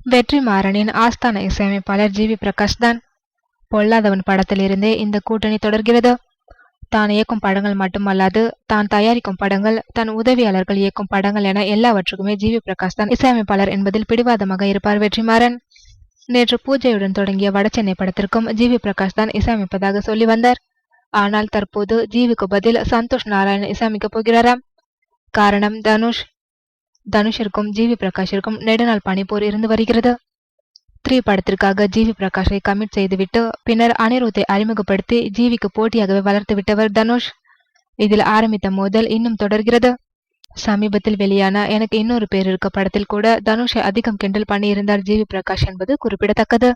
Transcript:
வெற்றிமாறனின் ஆஸ்தான இசையமைப்பாளர் G we Prakash தான். பொல்லாதவன் படத்திலிருந்தே இந்த கூட்டணி தொடர்கிறது. தான் இயக்கும் படங்கள் மட்டுமல்லாது தான் தயாரிக்கும் படங்கள், தன் உதவியாளர்கள் இயக்கும் படங்கள் என எல்லாவற்றுக்குமே ஜி வி பிரகாஷ் தான் இசையமைப்பாளர் என்பதில் பிடிவாதமாக இருப்பார் வெற்றிமாறன். நேற்று பூஜையுடன் தொடங்கிய வடசென்னை படத்திற்கும் ஜி வி பிரகாஷ் தான் இசையமைப்பதாக சொல்லி வந்தார். ஆனால் தற்போது ஜிவிக்கு பதில் சந்தோஷ் நாராயணன் இசையமைக்கப் போகிறாராம். காரணம் தனுஷிற்கும் ஜி வி பிரகாஷிற்கும் நெடுநாள் பனிப்போர் இருந்து வருகிறது. 3 படத்திற்காக ஜி வி பிரகாஷை கமிட் செய்துவிட்டு பின்னர் அனிருத்தை அறிமுகப்படுத்தி ஜிவிக்கு போட்டியாகவே வளர்த்து விட்டவர் தனுஷ். இதில் ஆரம்பித்த மோதல் இன்னும் தொடர்கிறது. சமீபத்தில் வெளியான எனக்கு இன்னொரு பேர் இருக்க படத்தில் கூட தனுஷை அதிகம் கிண்டல் பண்ணியிருந்தார் ஜி வி பிரகாஷ் என்பது குறிப்பிடத்தக்கது.